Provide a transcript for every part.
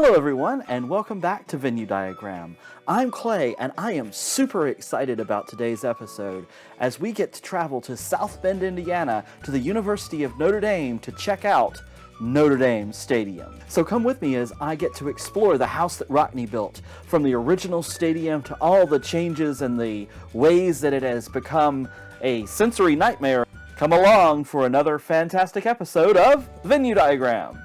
Hello everyone, and welcome back to Venue Diagram. I'm Clay, and I am super excited about today's episode as we get to travel to South Bend, Indiana to the University of Notre Dame to check out Notre Dame Stadium. So come with me as I get to explore the house that Rockne built, from the original stadium to all the changes and the ways that it has become a sensory nightmare. Come along for another fantastic episode of Venue Diagram.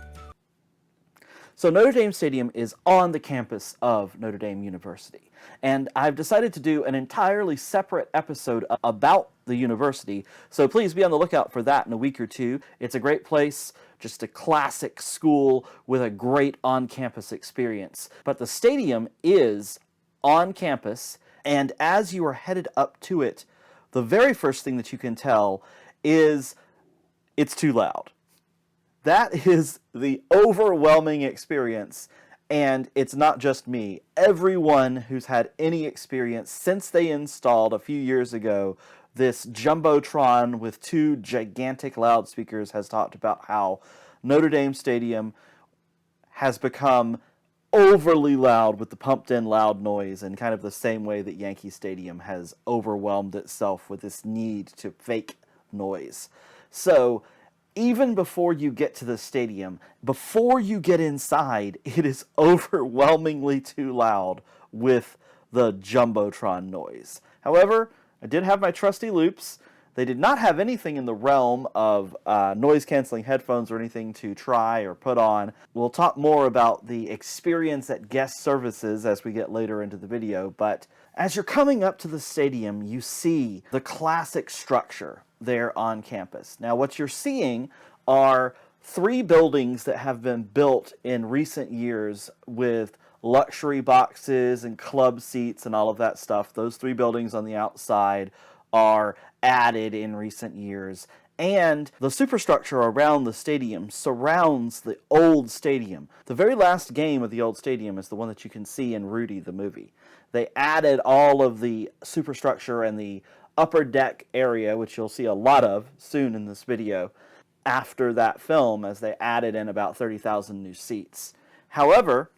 So Notre Dame Stadium is on the campus of Notre Dame University, and I've decided to do an entirely separate episode about the university, so please be on the lookout for that in a week or two. It's a great place, just a classic school with a great on-campus experience. But the stadium is on campus, and as you are headed up to it, the very first thing that you can tell is it's too loud. That is the overwhelming experience, and it's not just me. Everyone who's had any experience since they installed a few years ago this Jumbotron with two gigantic loudspeakers has talked about how Notre Dame Stadium has become overly loud with the pumped-in loud noise, in kind of the same way that Yankee Stadium has overwhelmed itself with this need to fake noise. So even before you get to the stadium, before you get inside, it is overwhelmingly too loud with the Jumbotron noise. However, I did have my trusty loops. They did not have anything in the realm of noise-canceling headphones or anything to try or put on. We'll talk more about the experience at guest services as we get later into the video, but as you're coming up to the stadium, you see the classic structure there on campus. Now, what you're seeing are three buildings that have been built in recent years with luxury boxes and club seats and all of that stuff. Those three buildings on the outside are added in recent years. And the superstructure around the stadium surrounds the old stadium. The very last game of the old stadium is the one that you can see in Rudy, the movie. They added all of the superstructure and the upper deck area, which you'll see a lot of soon in this video, after that film, as they added in about 30,000 new seats. However,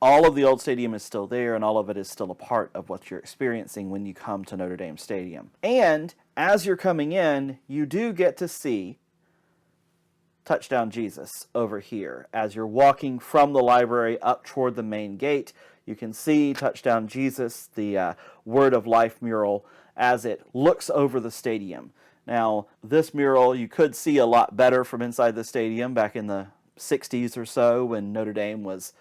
all of the old stadium is still there, and all of it is still a part of what you're experiencing when you come to Notre Dame Stadium. And as you're coming in, you do get to see Touchdown Jesus over here. As you're walking from the library up toward the main gate, you can see Touchdown Jesus, the Word of Life mural, as it looks over the stadium. Now, this mural you could see a lot better from inside the stadium back in the 60s or so, when Notre Dame was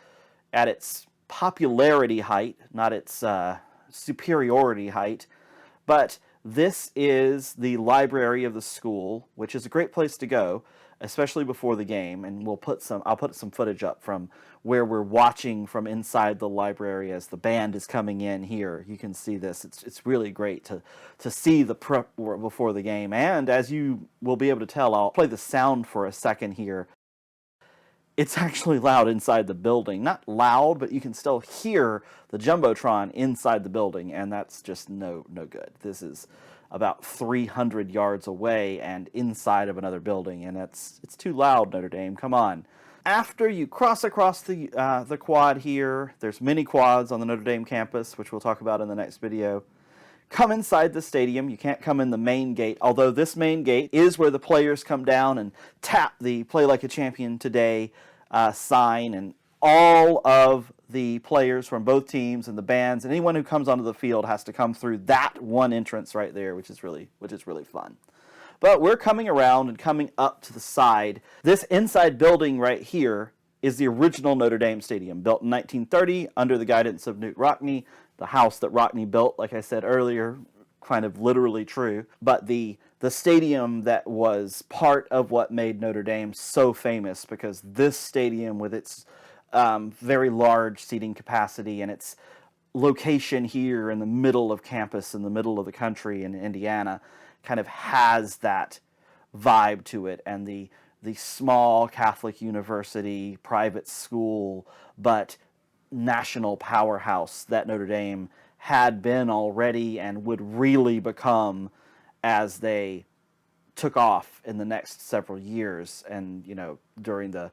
at its popularity height, not its superiority height. But this is the library of the school, which is a great place to go, especially before the game, and I'll put some footage up from where we're watching from inside the library as the band is coming in here. You can see this. It's really great to see the prep before the game, and as you will be able to tell, I'll play the sound for a second here. It's actually loud inside the building. Not loud, but you can still hear the Jumbotron inside the building, and that's just no good. This is about 300 yards away and inside of another building, and it's too loud, Notre Dame. Come on. After you cross across the quad here, there's many quads on the Notre Dame campus, which we'll talk about in the next video. Come inside the stadium. You can't come in the main gate, although this main gate is where the players come down and tap the Play Like a Champion Today sign, and all of the players from both teams and the bands and anyone who comes onto the field has to come through that one entrance right there, which is really fun. But we're coming around and coming up to the side. This inside building right here is the original Notre Dame Stadium, built in 1930 under the guidance of Knute Rockne, the house that Rockne built, like I said earlier, kind of literally true. But the stadium that was part of what made Notre Dame so famous, because this stadium, with its very large seating capacity and its location here in the middle of campus, in the middle of the country in Indiana, kind of has that vibe to it, and the small Catholic university, private school, but national powerhouse that Notre Dame had been already and would really become as they took off in the next several years, and during the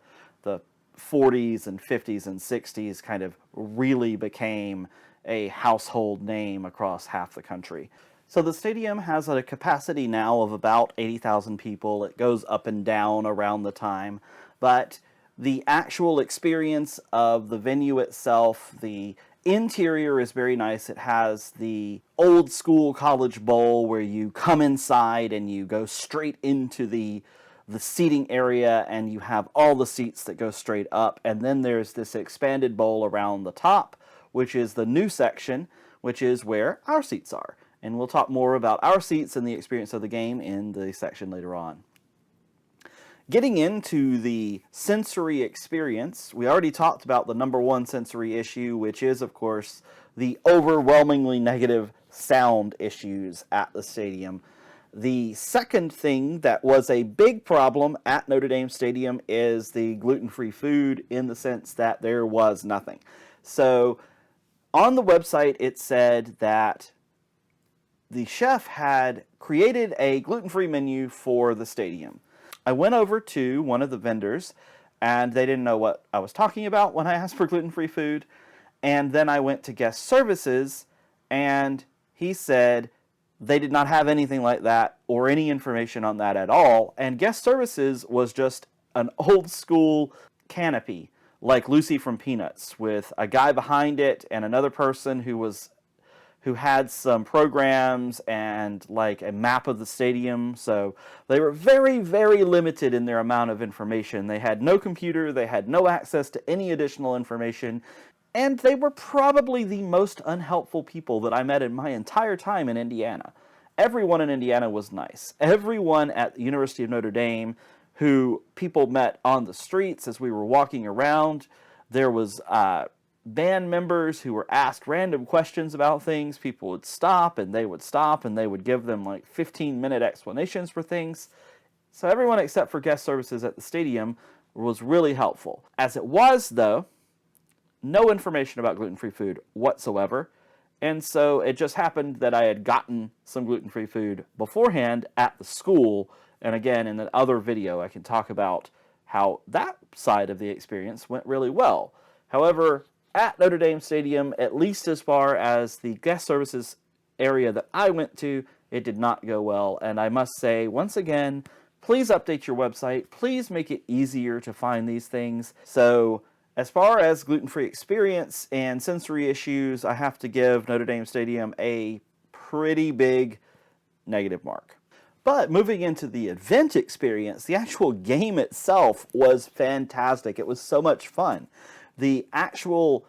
40s and 50s and 60s kind of really became a household name across half the country. So the stadium has a capacity now of about 80,000 people. It goes up and down around the time, but the actual experience of the venue itself, the interior is very nice. It has the old school college bowl where you come inside and you go straight into the seating area, and you have all the seats that go straight up. And then there's this expanded bowl around the top, which is the new section, which is where our seats are. And we'll talk more about our seats and the experience of the game in the section later on. Getting into the sensory experience, we already talked about the number one sensory issue, which is, of course, the overwhelmingly negative sound issues at the stadium. The second thing that was a big problem at Notre Dame Stadium is the gluten-free food, in the sense that there was nothing. So on the website, it said that the chef had created a gluten-free menu for the stadium. I went over to one of the vendors, and they didn't know what I was talking about when I asked for gluten-free food. And then I went to guest services, and he said they did not have anything like that or any information on that at all. And guest services was just an old school canopy, like Lucy from Peanuts, with a guy behind it and another person who had some programs and like a map of the stadium. So they were very, very limited in their amount of information. They had no computer, they had no access to any additional information, and they were probably the most unhelpful people that I met in my entire time in Indiana. Everyone in Indiana was nice. Everyone at the University of Notre Dame who people met on the streets as we were walking around. There was band members who were asked random questions about things. People would stop, and they would give them like 15-minute explanations for things. So everyone except for guest services at the stadium was really helpful. As it was, though, no information about gluten-free food whatsoever. And so it just happened that I had gotten some gluten-free food beforehand at the school. And again, in the other video, I can talk about how that side of the experience went really well. However, at Notre Dame Stadium, at least as far as the guest services area that I went to, it did not go well. And I must say, once again, please update your website. Please make it easier to find these things. So as far as gluten-free experience and sensory issues, I have to give Notre Dame Stadium a pretty big negative mark. But moving into the event experience, the actual game itself was fantastic. It was so much fun. The actual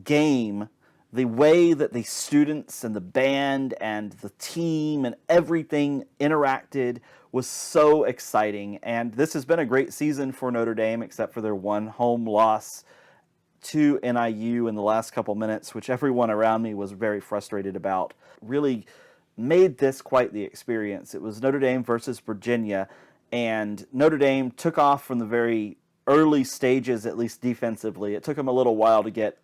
game, the way that the students and the band and the team and everything interacted was so exciting. And this has been a great season for Notre Dame, except for their one home loss to NIU in the last couple minutes, which everyone around me was very frustrated about. Really made this quite the experience. It was Notre Dame versus Virginia, and Notre Dame took off from the very early stages, at least defensively. It took them a little while to get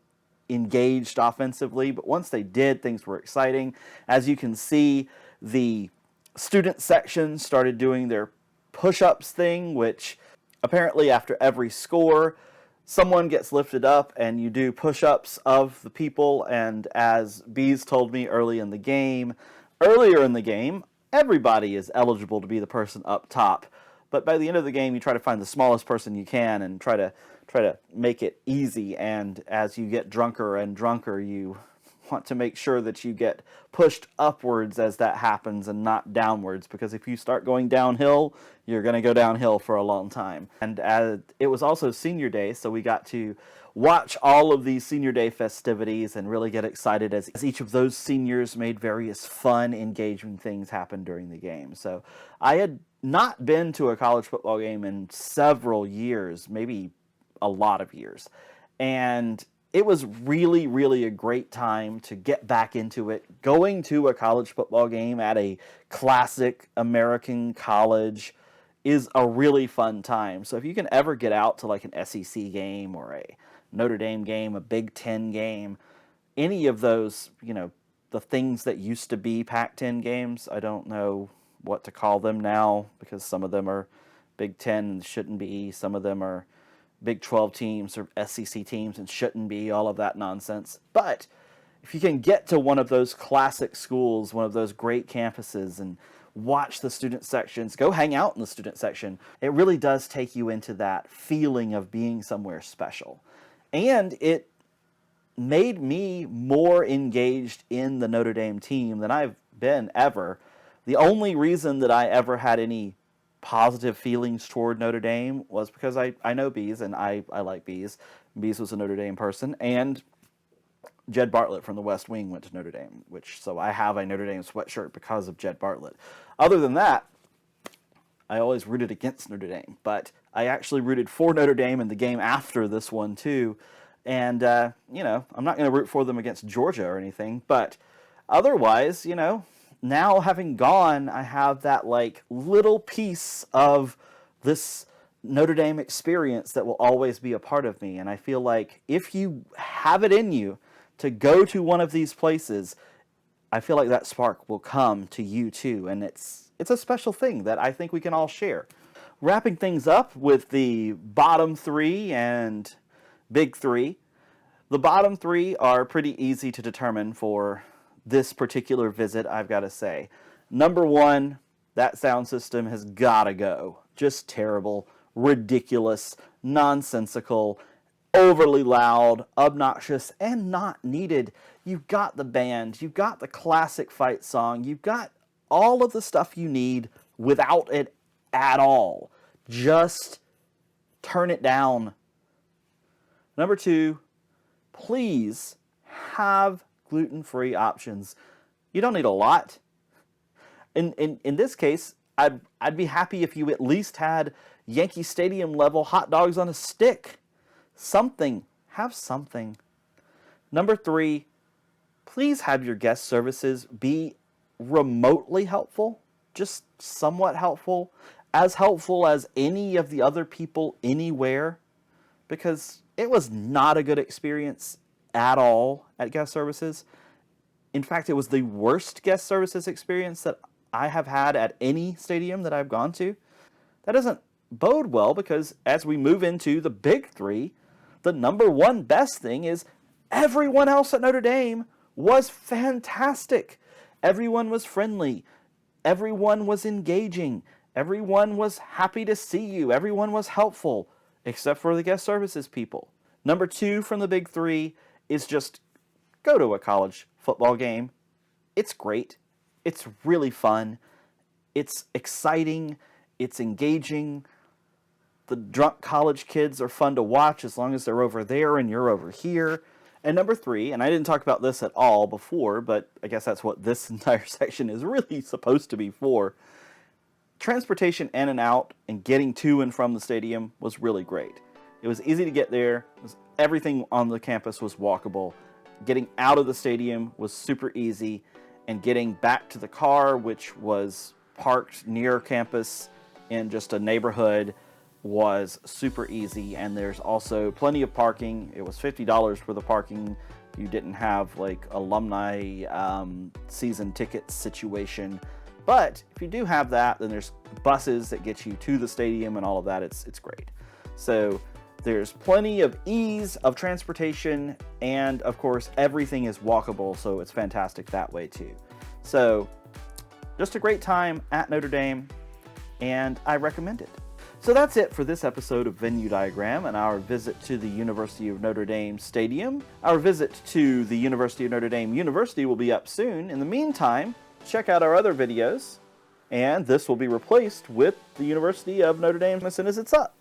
engaged offensively, but once they did, things were exciting. As you can see, the student section started doing their push-ups thing, which apparently after every score, someone gets lifted up and you do push-ups of the people. And as Bees told me earlier in the game, everybody is eligible to be the person up top. But by the end of the game, you try to find the smallest person you can and try to make it easy. And as you get drunker and drunker, you want to make sure that you get pushed upwards as that happens and not downwards, because if you start going downhill, you're going to go downhill for a long time. And it was also senior day, so we got to watch all of these senior day festivities and really get excited as each of those seniors made various fun, engaging things happen during the game. So I had not been to a college football game in several years, maybe a lot of years. And it was really, really a great time to get back into it. Going to a college football game at a classic American college is a really fun time. So if you can ever get out to like an SEC game or a Notre Dame game, a Big Ten game, any of those, the things that used to be Pac-10 games, I don't know what to call them now, because some of them are Big Ten and shouldn't be. Some of them are Big 12 teams or SEC teams and shouldn't be, all of that nonsense. But if you can get to one of those classic schools, one of those great campuses, and watch the student sections, go hang out in the student section, it really does take you into that feeling of being somewhere special. And it made me more engaged in the Notre Dame team than I've been ever. The only reason that I ever had any positive feelings toward Notre Dame was because I know Bees, and I like Bees. Bees was a Notre Dame person, and Jed Bartlett from the West Wing went to Notre Dame, so I have a Notre Dame sweatshirt because of Jed Bartlett. Other than that, I always rooted against Notre Dame, but I actually rooted for Notre Dame in the game after this one too. And, you know, I'm not going to root for them against Georgia or anything, but otherwise, you know, now having gone, I have that like little piece of this Notre Dame experience that will always be a part of me. And I feel like if you have it in you to go to one of these places, I feel like that spark will come to you too. And it's a special thing that I think we can all share. Wrapping things up with the bottom three and big three. The bottom three are pretty easy to determine for this particular visit, I've got to say. Number one, that sound system has got to go. Just terrible, ridiculous, nonsensical, overly loud, obnoxious, and not needed. You've got the band, you've got the classic fight song, you've got all of the stuff you need without it at all. Just turn it down. Number two, please have gluten-free options. You don't need a lot. In this case, I'd be happy if you at least had Yankee Stadium level hot dogs on a stick. Something. Have something. Number three, please have your guest services be remotely helpful, just somewhat helpful as any of the other people anywhere, because it was not a good experience at all at guest services. In fact, it was the worst guest services experience that I have had at any stadium that I've gone to. That doesn't bode well, because as we move into the big three, the number one best thing is everyone else at Notre Dame was fantastic. Everyone was friendly. Everyone was engaging. Everyone was happy to see you. Everyone was helpful, except for the guest services people. Number two from the big three is just go to a college football game. It's great. It's really fun. It's exciting. It's engaging. The drunk college kids are fun to watch as long as they're over there and you're over here. And number three, and I didn't talk about this at all before, but I guess that's what this entire section is really supposed to be for. Transportation in and out and getting to and from the stadium was really great. It was easy to get there. Everything on the campus was walkable. Getting out of the stadium was super easy, and getting back to the car, which was parked near campus in just a neighborhood, was super easy. And there's also plenty of parking. It was $50 for the parking. You didn't have like alumni season ticket situation. But if you do have that, then there's buses that get you to the stadium and all of that. It's great. So there's plenty of ease of transportation, and of course everything is walkable, so it's fantastic that way too. So just a great time at Notre Dame, and I recommend it. So that's it for this episode of Venue Diagram and our visit to the University of Notre Dame Stadium. Our visit to the University of Notre Dame University will be up soon. In the meantime, check out our other videos, and this will be replaced with the University of Notre Dame as soon as it's up.